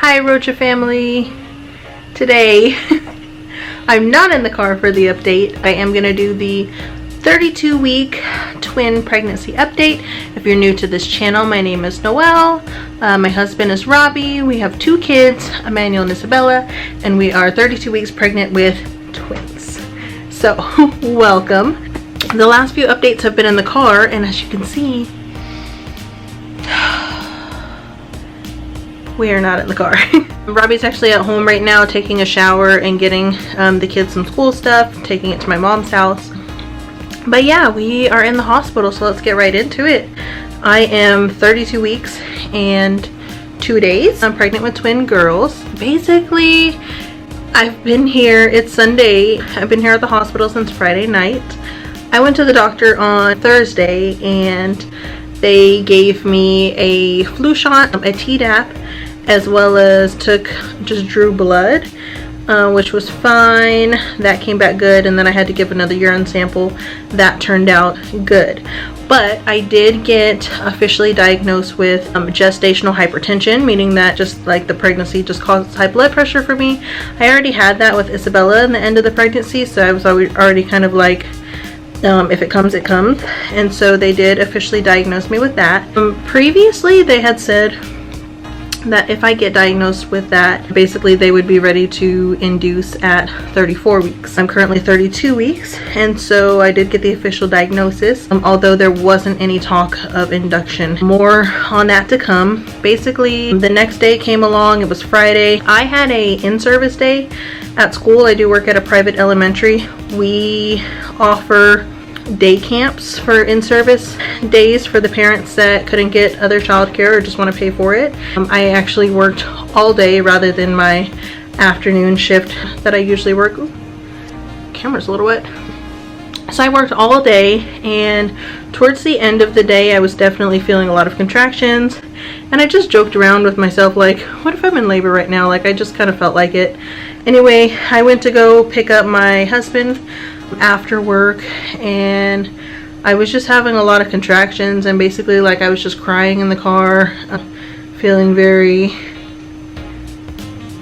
Hi Rocha family. Today I'm not in the car for the update. I am going to do the 32-week twin pregnancy update. If you're new to this channel, my name is Noelle. My husband is Robbie. We have 2 kids, Emmanuel and Isabella, and we are 32 weeks pregnant with twins. So welcome. The last few updates have been in the car, and as you can see, we are not in the car. Robbie's actually at home right now taking a shower and getting the kids some school stuff, taking it to my mom's house. But yeah, we are in the hospital, so let's get right into it. I am 32 weeks and 2 days. I'm pregnant with twin girls. Basically, I've been here, it's Sunday. I've been here at the hospital since Friday night. I went to the doctor on Thursday and they gave me a flu shot, a Tdap, as well as just drew blood, which was fine. That came back good, and then I had to give another urine sample. That turned out good. But I did get officially diagnosed with gestational hypertension, meaning that just like the pregnancy just causes high blood pressure for me. I already had that with Isabella in the end of the pregnancy, so I was already kind of like, if it comes, it comes. And so they did officially diagnose me with that. Previously, they had said that if I get diagnosed with that, basically they would be ready to induce at 34 weeks. I'm currently 32 weeks, and so I did get the official diagnosis, although there wasn't any talk of induction. More on that to come. Basically, the next day came along. It was Friday. I had a in-service day at school. I do work at a private elementary. We offer day camps for in-service days for the parents that couldn't get other childcare or just want to pay for it. I actually worked all day rather than my afternoon shift that I usually work. Ooh, camera's a little wet. So I worked all day, and towards the end of the day I was definitely feeling a lot of contractions, and I just joked around with myself like, what if I'm in labor right now? Like, I just kind of felt like it. Anyway, I went to go pick up my husband after work, and I was just having a lot of contractions, and basically like I was just crying in the car, feeling very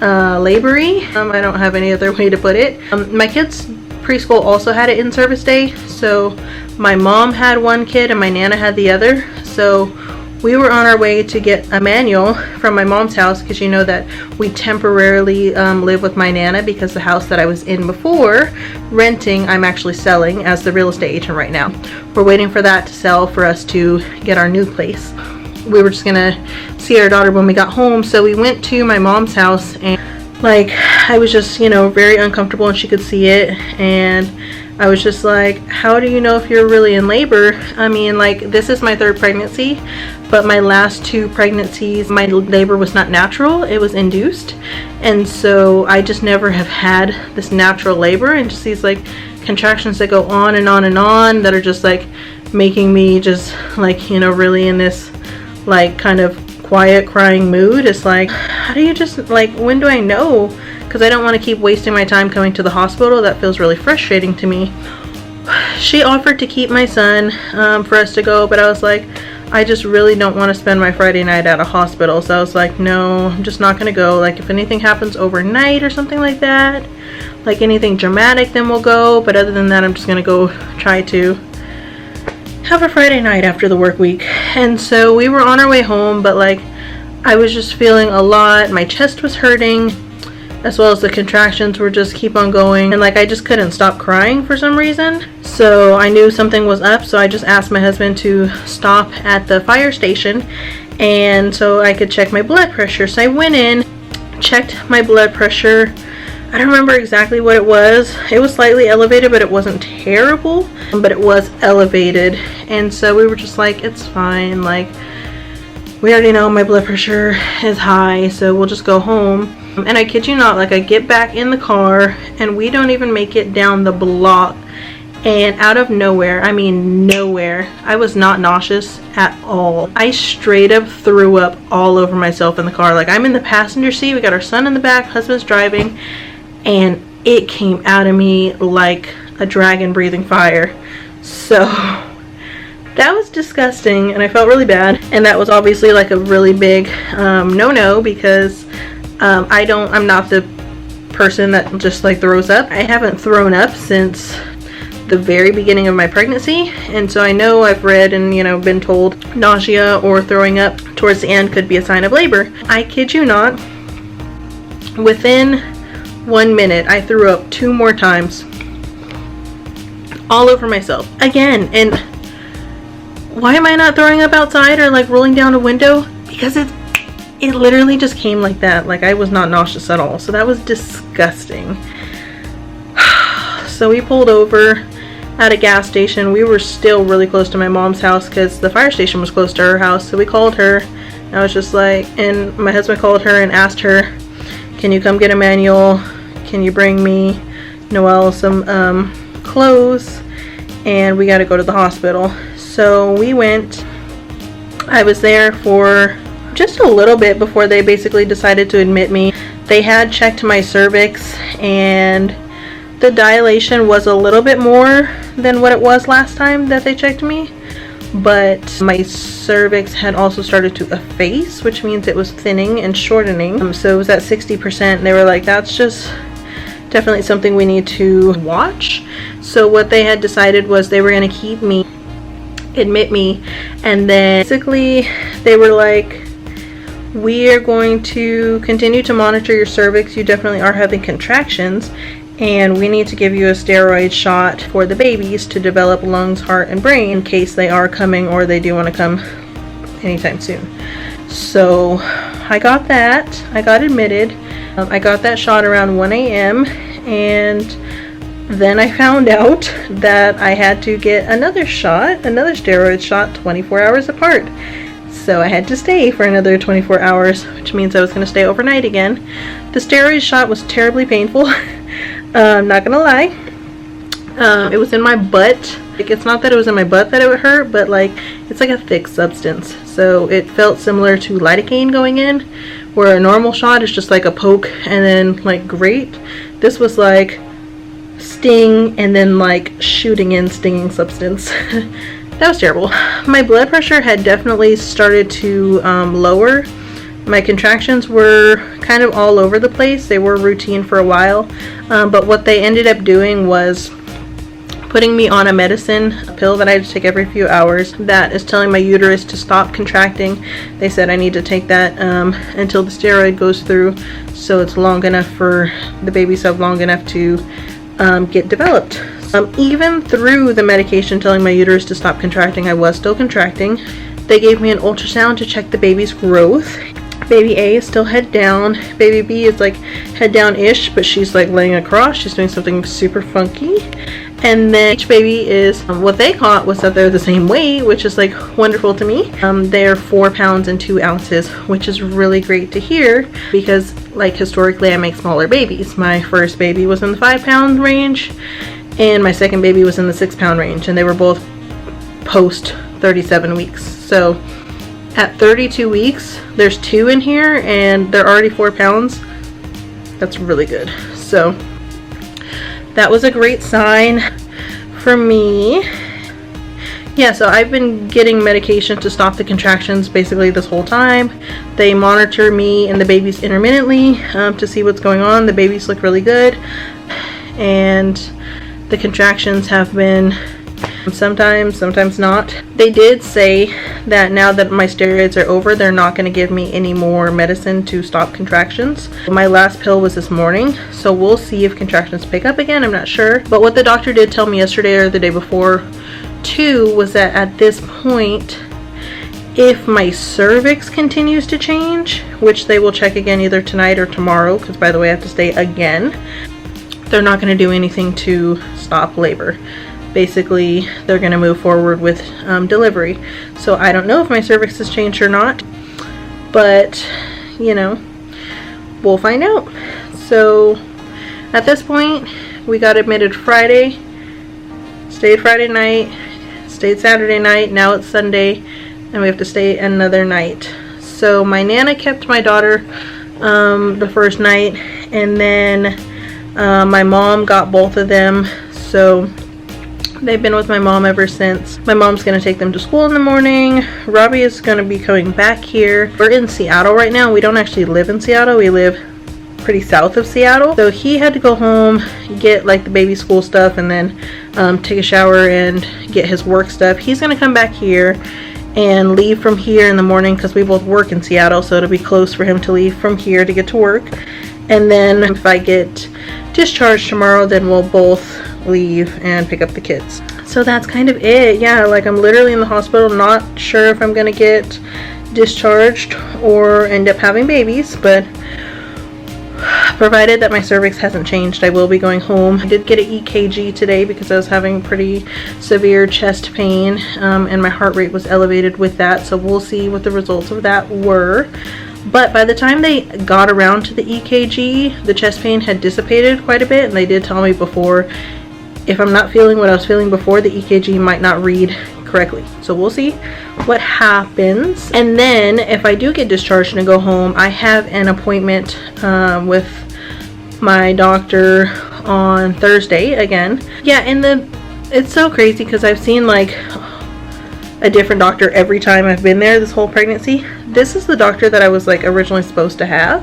labory. I don't have any other way to put it. My kids preschool also had an in-service day, so my mom had one kid and my nana had the other. So we were on our way to get Emmanuel from my mom's house, because you know that we temporarily live with my nana because the house that I was in before renting, I'm actually selling as the real estate agent right now. We're waiting for that to sell for us to get our new place. We were just gonna see our daughter when we got home, so we went to my mom's house, and like I was just, you know, very uncomfortable, and she could see it, and I was just like, how do you know if you're really in labor? I mean, like, this is my 3rd pregnancy, but my last 2 pregnancies, my labor was not natural, it was induced. And so I just never have had this natural labor, and just these like contractions that go on and on and on that are just like making me just like, you know, really in this like kind of quiet crying mood. It's like, how do you just like, when do I know? Because I don't want to keep wasting my time coming to the hospital. That feels really frustrating to me. She offered to keep my son for us to go, but I was like, I just really don't want to spend my Friday night at a hospital. So I was like, no, I'm just not going to go. Like, if anything happens overnight or something like that, like anything dramatic, then we'll go. But other than that, I'm just going to go try to have a Friday night after the work week. And so we were on our way home, but like I was just feeling a lot. My chest was hurting, as well as the contractions were just keep on going, and like I just couldn't stop crying for some reason. So I knew something was up, so I just asked my husband to stop at the fire station and so I could check my blood pressure. So I went in, checked my blood pressure. I don't remember exactly what it was. It was slightly elevated, but it wasn't terrible, but it was elevated. And so we were just like, it's fine, like we already know my blood pressure is high, so we'll just go home. And I kid you not, like I get back in the car and we don't even make it down the block, and out of nowhere, I mean nowhere, I was not nauseous at all. I straight up threw up all over myself in the car. Like, I'm in the passenger seat, we got our son in the back, husband's driving, and it came out of me like a dragon breathing fire. So that was disgusting, and I felt really bad. And that was obviously like a really big no-no, because I'm not the person that just like throws up. I haven't thrown up since the very beginning of my pregnancy, and so I know I've read and been told nausea or throwing up towards the end could be a sign of labor. I kid you not, within 1 minute I threw up 2 more times, all over myself again. And why am I not throwing up outside or like rolling down a window? Because it literally just came like that. Like, I was not nauseous at all, so that was disgusting. So we pulled over at a gas station. We were still really close to my mom's house because the fire station was close to her house, so we called her. I was just like, and my husband called her and asked her, can you come get Emmanuel? Can you bring me Noelle some clothes? And we got to go to the hospital. So we went. I was there for just a little bit before they basically decided to admit me. They had checked my cervix, and the dilation was a little bit more than what it was last time that they checked me, but my cervix had also started to efface, which means it was thinning and shortening. So it was at 60%. They were like, that's just definitely something we need to watch. So what they had decided was they were going to admit me, and then basically they were like, we are going to continue to monitor your cervix. You definitely are having contractions, and we need to give you a steroid shot for the babies to develop lungs, heart, and brain in case they are coming or they do want to come anytime soon. So I got that. I got admitted. I got that shot around 1 a.m. and then I found out that I had to get another steroid shot 24 hours apart. So I had to stay for another 24 hours, which means I was going to stay overnight again. The steroid shot was terribly painful. I'm not gonna lie. It was in my butt. Like, it's not that it was in my butt that it would hurt, but like, it's like a thick substance. So it felt similar to lidocaine going in, where a normal shot is just like a poke and then like grate. This was like sting and then like shooting in stinging substance. That was terrible. My blood pressure had definitely started to lower. My contractions were kind of all over the place. They were routine for a while, but what they ended up doing was putting me on a medicine, a pill that I had to take every few hours that is telling my uterus to stop contracting. They said I need to take that until the steroid goes through, so it's long enough for the babies to have long enough to get developed. Even through the medication telling my uterus to stop contracting, I was still contracting. They gave me an ultrasound to check the baby's growth. Baby A is still head down. Baby B is like head down-ish, but she's like laying across. She's doing something super funky. And then each baby is, what they caught was that they're the same weight, which is like wonderful to me. They're 4 pounds and 2 ounces, which is really great to hear because like historically I make smaller babies. My first baby was in the 5-pound range and my second baby was in the 6-pound range, and they were both post 37 weeks. So at 32 weeks, there's 2 in here and they're already 4 pounds. That's really good. So that was a great sign for me. Yeah, so I've been getting medication to stop the contractions basically this whole time. They monitor me and the babies intermittently to see what's going on. The babies look really good, and the contractions have been sometimes not. They did say that now that my steroids are over, they're not going to give me any more medicine to stop contractions. My last pill was this morning, so we'll see if contractions pick up again. I'm not sure, but what the doctor did tell me yesterday or the day before too was that at this point, if my cervix continues to change, which they will check again either tonight or tomorrow, because by the way I have to stay again, they're not going to do anything to stop labor. Basically, they're going to move forward with delivery. So I don't know if my cervix has changed or not, but you know, we'll find out. So at this point, we got admitted Friday, stayed Friday night, stayed Saturday night, now it's Sunday, and we have to stay another night. So my Nana kept my daughter the first night, and then my mom got both of them. So they've been with my mom ever since. My mom's gonna take them to school in the morning. Robbie is gonna be coming back here. We're in Seattle right now. We don't actually live in Seattle. We live pretty south of Seattle. So he had to go home, get like the baby school stuff, and then take a shower and get his work stuff. He's gonna come back here and leave from here in the morning because we both work in Seattle, so it'll be close for him to leave from here to get to work. And then if I get discharged tomorrow, then we'll both leave and pick up the kids. So that's kind of it. Yeah, like I'm literally in the hospital, not sure if I'm gonna get discharged or end up having babies, but provided that my cervix hasn't changed, I will be going home. I did get an EKG today because I was having pretty severe chest pain, and my heart rate was elevated with that, so we'll see what the results of that were. But by the time they got around to the EKG, the chest pain had dissipated quite a bit, and they did tell me before, if I'm not feeling what I was feeling before, the EKG might not read correctly. So we'll see what happens. And then if I do get discharged and go home, I have an appointment with my doctor on Thursday again. Yeah, and it's so crazy because I've seen like a different doctor every time I've been there this whole pregnancy. This is the doctor that I was like originally supposed to have,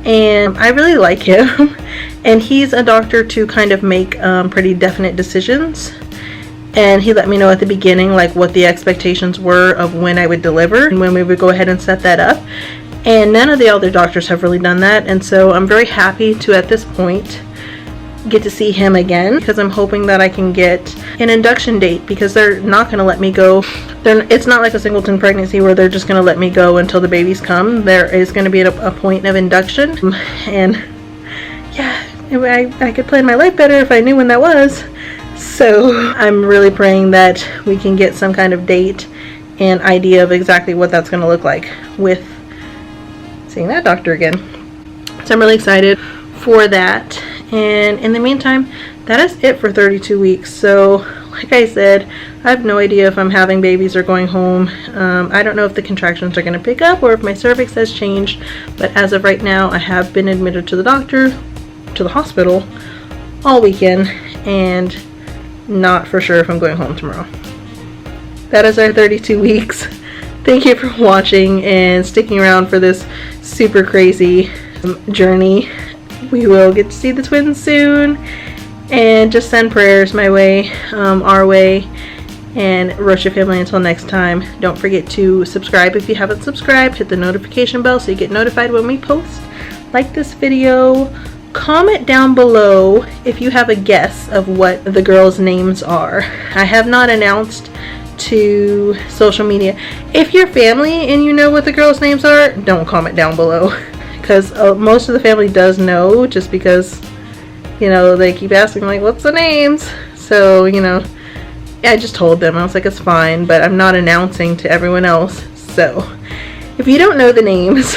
and I really like him. And he's a doctor to kind of make pretty definite decisions, and he let me know at the beginning like what the expectations were of when I would deliver and when we would go ahead and set that up. And none of the other doctors have really done that, and so I'm very happy to at this point get to see him again, because I'm hoping that I can get an induction date, because they're not going to let me go. It's not like a singleton pregnancy where they're just going to let me go until the babies come. There is going to be a point of induction, and yeah, I could plan my life better if I knew when that was. So I'm really praying that we can get some kind of date and idea of exactly what that's going to look like with seeing that doctor again. So I'm really excited for that. And in the meantime, that is it for 32 weeks. So like I said, I have no idea if I'm having babies or going home. I don't know if the contractions are going to pick up or if my cervix has changed, but as of right now, I have been admitted to the doctor, to the hospital all weekend, and not for sure if I'm going home tomorrow. That is our 32 weeks. Thank you for watching and sticking around for this super crazy journey. We will get to see the twins soon, and just send prayers my way, our way, and Rocha family. Until next time, don't forget to subscribe if you haven't subscribed. Hit the notification bell so you get notified when we post. Like this video, comment down below if you have a guess of what the girls' names are. I have not announced to social media. If you're family and you know what the girls' names are, don't comment down below, because most of the family does know, just because, you know, they keep asking like, what's the names? So, you know, I just told them. I was like, it's fine, but I'm not announcing to everyone else. So if you don't know the names,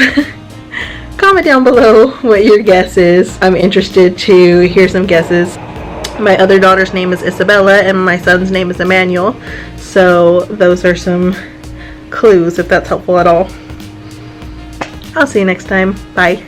comment down below what your guess is. I'm interested to hear some guesses. My other daughter's name is Isabella and my son's name is Emmanuel. So those are some clues, if that's helpful at all. I'll see you next time. Bye.